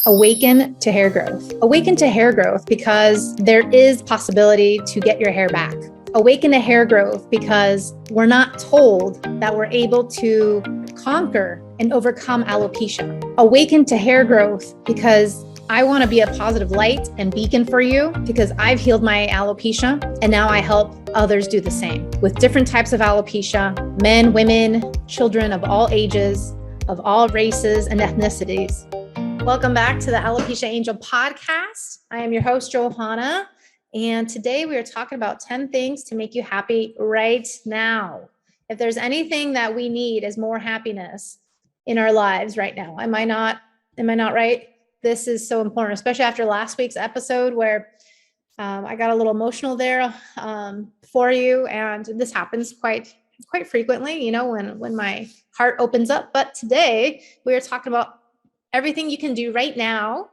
Awaken to hair growth. Awaken to hair growth because there is possibility to get your hair back. Awaken to hair growth because we're not told that we're able to conquer and overcome alopecia. Awaken to hair growth because I want to be a positive light and beacon for you because I've healed my alopecia and now I help others do the same with different types of alopecia, men, women, children of all ages, of all races and ethnicities. Welcome back to the Alopecia Angel podcast. I am your host, Johanna, and today we are talking about 10 things to make you happy right now. If there's anything that we need is more happiness in our lives right now. Am I not right? This is so important, especially after last week's episode where I got a little emotional there for you, and this happens quite frequently, when my heart opens up. But today we are talking about everything you can do right now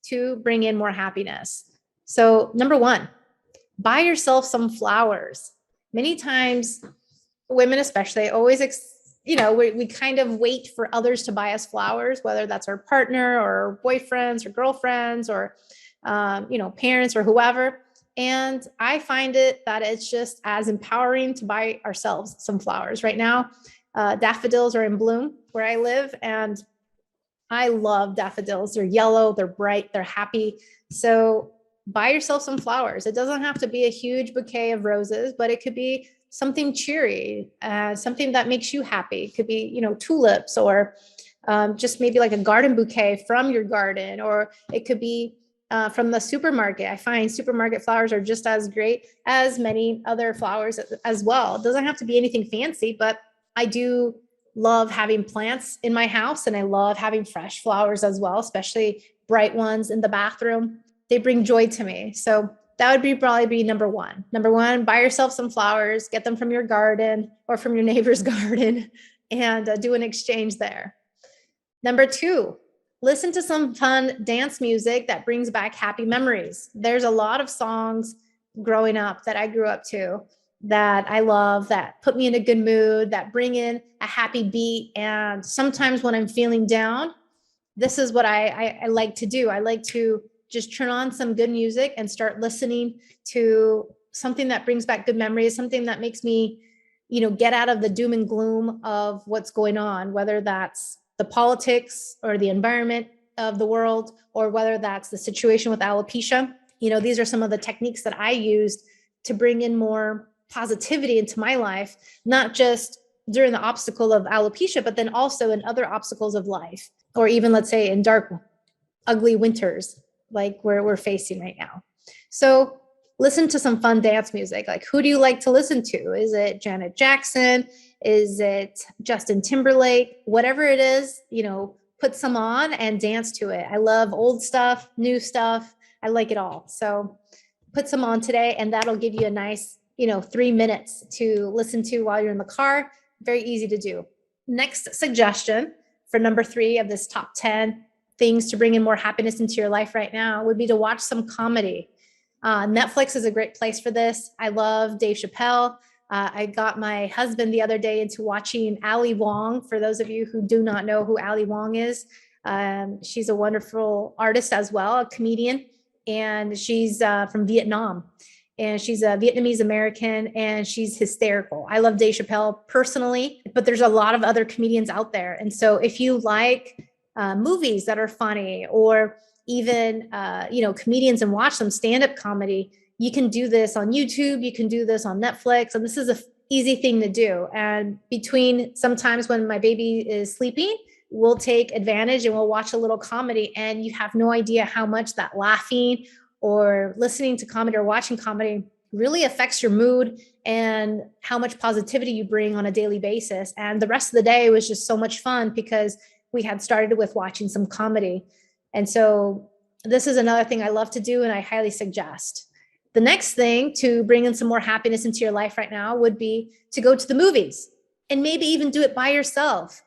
to bring in more happiness. So number one, buy yourself some flowers. Many times, women especially, always, we kind of wait for others to buy us flowers, whether that's our partner or boyfriends or girlfriends or, parents or whoever. And I find that it's just as empowering to buy ourselves some flowers. Right now, daffodils are in bloom where I live, and I love daffodils. They're yellow, they're bright, they're happy. So buy yourself some flowers. It doesn't have to be a huge bouquet of roses, but it could be something cheery, something that makes you happy. It could be, tulips, or just maybe like a garden bouquet from your garden, or it could be from the supermarket. I find supermarket flowers are just as great as many other flowers as well. It doesn't have to be anything fancy, but I do love having plants in my house, and I love having fresh flowers as well, especially bright ones in the bathroom. They bring joy to me. So that would probably be number one. Number one, buy yourself some flowers, get them from your garden or from your neighbor's garden, and do an exchange there. Number two, listen to some fun dance music that brings back happy memories. There's a lot of songs growing up that I grew up to that I love, that put me in a good mood, that bring in a happy beat. And sometimes when I'm feeling down, this is what I like to do. I like to just turn on some good music and start listening to something that brings back good memories, something that makes me, get out of the doom and gloom of what's going on, whether that's the politics or the environment of the world, or whether that's the situation with alopecia. These are some of the techniques that I used to bring in more positivity into my life, not just during the obstacle of alopecia, but then also in other obstacles of life, or even, let's say, in dark, ugly winters like we're facing right now. So listen to some fun dance music. Like, who do you like to listen to? Is it Janet Jackson? Is it Justin Timberlake? Whatever it is, put some on and dance to it. I love old stuff, new stuff. I like it all. So put some on today, and that'll give you a nice 3 minutes to listen to while you're in the car. Very easy to do. Next suggestion for number 3 of this top 10 things to bring in more happiness into your life right now would be to watch some comedy. Netflix is a great place for this. I love Dave Chappelle. I got my husband the other day into watching Ali Wong. For those of you who do not know who Ali Wong is, she's a wonderful artist as well, a comedian, and she's from Vietnam. And she's a Vietnamese American, and she's hysterical. I love Dave Chappelle personally, but there's a lot of other comedians out there. And so if you like movies that are funny, or even, comedians, and watch some stand-up comedy, you can do this on YouTube. You can do this on Netflix. And this is an easy thing to do. And between sometimes when my baby is sleeping, we'll take advantage and we'll watch a little comedy, and you have no idea how much that laughing or listening to comedy or watching comedy really affects your mood and how much positivity you bring on a daily basis. And the rest of the day was just so much fun because we had started with watching some comedy. And so this is another thing I love to do, and I highly suggest. The next thing to bring in some more happiness into your life right now would be to go to the movies, and maybe even do it by yourself.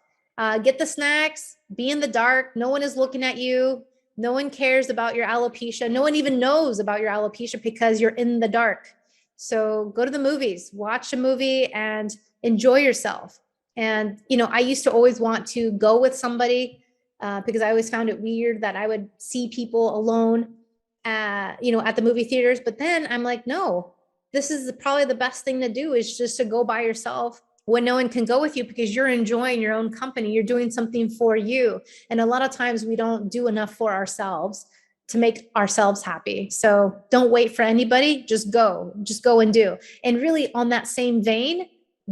Get the snacks, be in the dark. No one is looking at you. No one cares about your alopecia. No one even knows about your alopecia because you're in the dark. So go to the movies, watch a movie, and enjoy yourself. And, I used to always want to go with somebody because I always found it weird that I would see people alone at the movie theaters. But then I'm like, no, this is probably the best thing to do, is just to go by yourself when no one can go with you, because you're enjoying your own company. You're doing something for you. And a lot of times we don't do enough for ourselves to make ourselves happy. So don't wait for anybody. Just go and do. And really, on that same vein,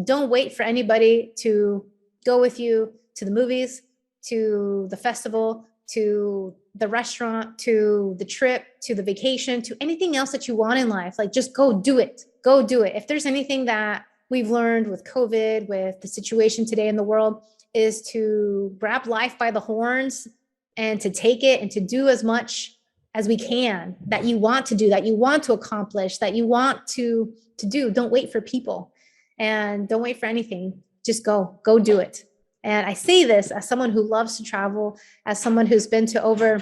don't wait for anybody to go with you to the movies, to the festival, to the restaurant, to the trip, to the vacation, to anything else that you want in life. Like, just go do it. Go do it. If there's anything that we've learned with COVID, with the situation today in the world, is to grab life by the horns and to take it and to do as much as we can that you want to do, that you want to accomplish, that you want to do. Don't wait for people and don't wait for anything. Just go do it. And I say this as someone who loves to travel, as someone who's been to over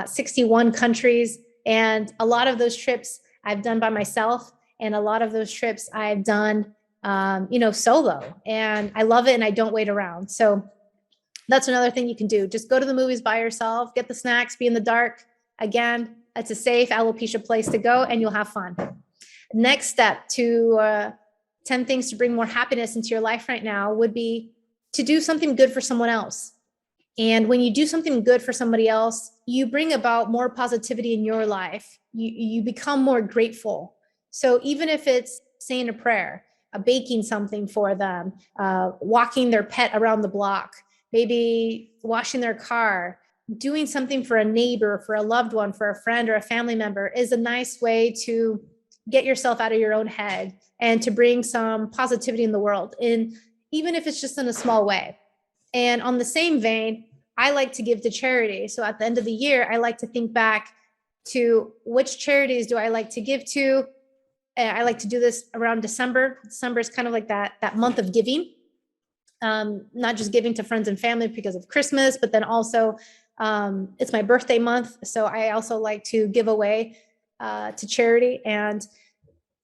61 countries. And a lot of those trips I've done by myself. And a lot of those trips I've done, solo. And I love it, and I don't wait around. So that's another thing you can do. Just go to the movies by yourself, get the snacks, be in the dark. Again, it's a safe alopecia place to go, and you'll have fun. Next step to 10 things to bring more happiness into your life right now would be to do something good for someone else. And when you do something good for somebody else, you bring about more positivity in your life. You become more grateful. So even if it's saying a prayer, baking something for them, walking their pet around the block, maybe washing their car, doing something for a neighbor, for a loved one, for a friend or a family member, is a nice way to get yourself out of your own head and to bring some positivity in the world. And even if it's just in a small way. And on the same vein, I like to give to charity. So at the end of the year, I like to think back to which charities do I like to give to. I like to do this around December. December is kind of like that month of giving, not just giving to friends and family because of Christmas, but then also it's my birthday month. So I also like to give away to charity. And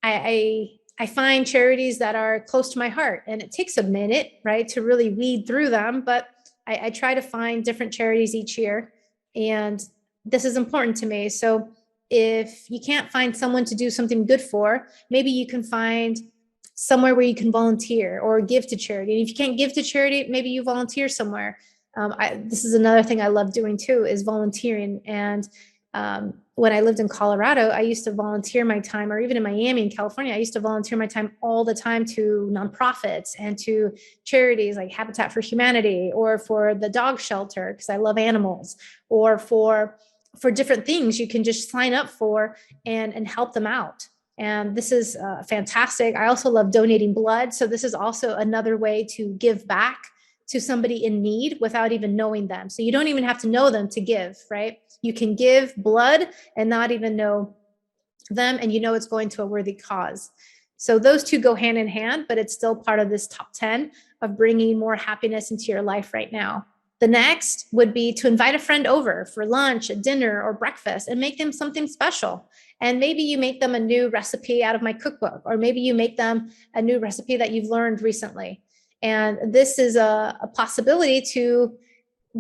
I find charities that are close to my heart, and it takes a minute, right, to really weed through them. But I try to find different charities each year, and this is important to me. So if you can't find someone to do something good for, maybe you can find somewhere where you can volunteer or give to charity. And if you can't give to charity, maybe you volunteer somewhere. This is another thing I love doing too, is volunteering. And when I lived in Colorado, I used to volunteer my time, or even in Miami and California, I used to volunteer my time all the time to nonprofits and to charities like Habitat for Humanity, or for the dog shelter, because I love animals, or for different things you can just sign up for and help them out. And this is fantastic. I also love donating blood. So this is also another way to give back to somebody in need without even knowing them. So you don't even have to know them to give, right? You can give blood and not even know them, and it's going to a worthy cause. So those two go hand in hand, but it's still part of this top 10 of bringing more happiness into your life right now. The next would be to invite a friend over for lunch, a dinner, or breakfast, and make them something special. And maybe you make them a new recipe out of my cookbook, or maybe you make them a new recipe that you've learned recently. And this is a possibility to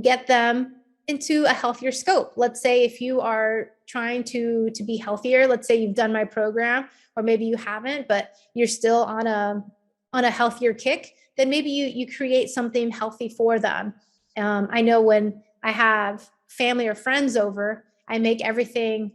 get them into a healthier scope. Let's say if you are trying to be healthier, let's say you've done my program, or maybe you haven't, but you're still on a healthier kick, then maybe you create something healthy for them. I know when I have family or friends over, I make everything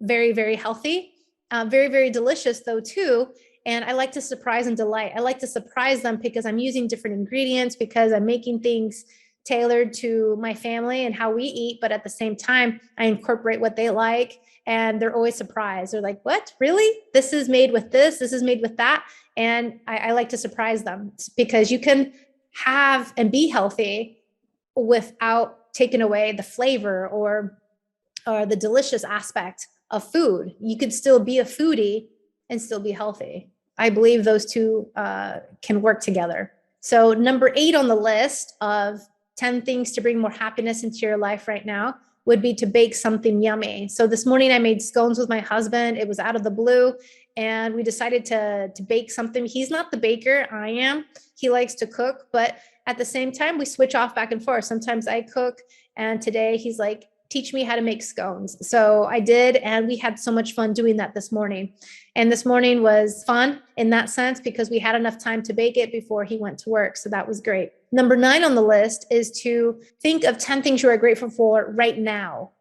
very, very healthy, very, very delicious though too. And I like to surprise and delight. I like to surprise them because I'm using different ingredients, because I'm making things tailored to my family and how we eat. But at the same time, I incorporate what they like, and they're always surprised. They're like, what, really? This is made with this is made with that. And I like to surprise them, because you can have and be healthy without taking away the flavor or the delicious aspect of food. You could still be a foodie and still be healthy. I believe those two can work together. So number 8 on the list of 10 things to bring more happiness into your life right now would be to bake something yummy. So this morning I made scones with my husband. It was out of the blue, and we decided to bake something. He's not the baker, I am. He likes to cook, but at the same time, we switch off back and forth. Sometimes I cook, and today he's like, teach me how to make scones. So I did, and we had so much fun doing that this morning. And this morning was fun in that sense because we had enough time to bake it before he went to work. So that was great. Number 9 on the list is to think of 10 things you are grateful for right now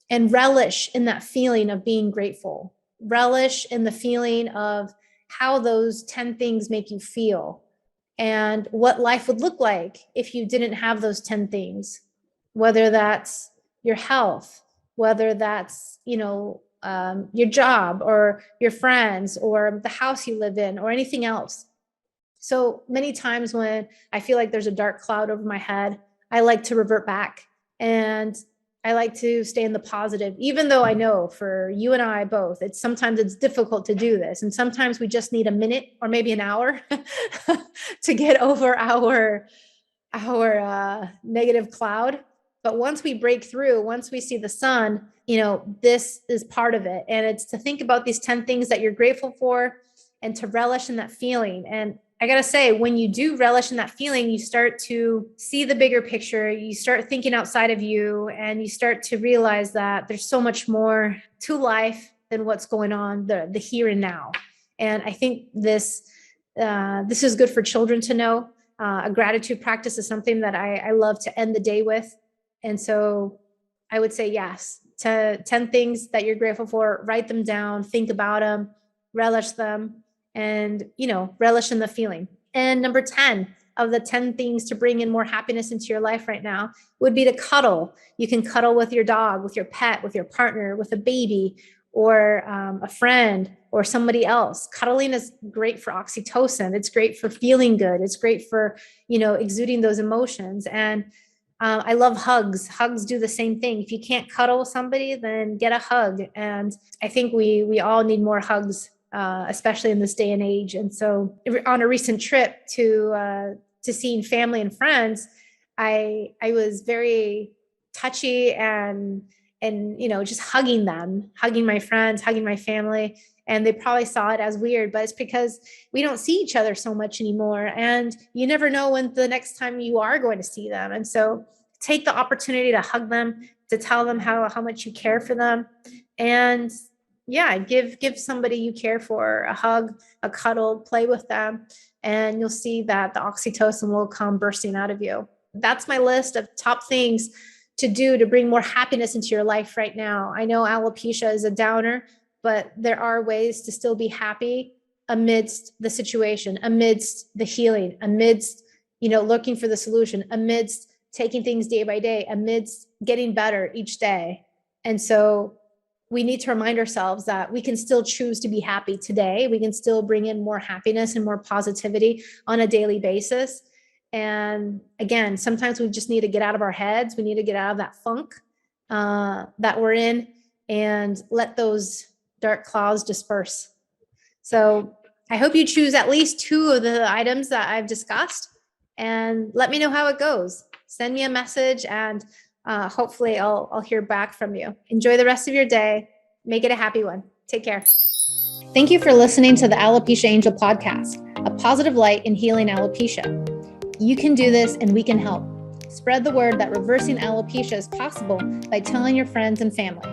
and relish in that feeling of being grateful. Relish in the feeling of how those 10 things make you feel and what life would look like if you didn't have those 10 things, whether that's your health, whether that's, your job or your friends or the house you live in or anything else. So many times when I feel like there's a dark cloud over my head, I like to revert back and I like to stay in the positive, even though I know for you and I both, sometimes it's difficult to do this. And sometimes we just need a minute or maybe an hour to get over our negative cloud. But once we break through, once we see the sun, this is part of it. And it's to think about these 10 things that you're grateful for and to relish in that feeling. And I got to say, when you do relish in that feeling, you start to see the bigger picture. You start thinking outside of you, and you start to realize that there's so much more to life than what's going on, the here and now. And I think this is good for children to know. A gratitude practice is something that I love to end the day with. And so I would say yes to 10 things that you're grateful for. Write them down, think about them, relish them, and, relish in the feeling. And number 10 of the 10 things to bring in more happiness into your life right now would be to cuddle. You can cuddle with your dog, with your pet, with your partner, with a baby, or a friend or somebody else. Cuddling is great for oxytocin. It's great for feeling good. It's great for, exuding those emotions. And I love hugs. Hugs do the same thing. If you can't cuddle with somebody, then get a hug. And I think we all need more hugs, especially in this day and age. And so on a recent trip to seeing family and friends, I was very touchy and just hugging them, hugging my friends, hugging my family. And they probably saw it as weird, but it's because we don't see each other so much anymore. And you never know when the next time you are going to see them. And so take the opportunity to hug them, to tell them how much you care for them. And yeah, give somebody you care for a hug, a cuddle, play with them. And you'll see that the oxytocin will come bursting out of you. That's my list of top things to do to bring more happiness into your life right now. I know alopecia is a downer, but there are ways to still be happy amidst the situation, amidst the healing, amidst, looking for the solution, amidst taking things day by day, amidst getting better each day. And so we need to remind ourselves that we can still choose to be happy today. We can still bring in more happiness and more positivity on a daily basis. And again, sometimes we just need to get out of our heads. We need to get out of that funk that we're in and let those dark clouds disperse. So I hope you choose at least 2 of the items that I've discussed and let me know how it goes. Send me a message and hopefully I'll hear back from you. Enjoy the rest of your day. Make it a happy one. Take care. Thank you for listening to the Alopecia Angel podcast, a positive light in healing alopecia. You can do this and we can help. Spread the word that reversing alopecia is possible by telling your friends and family.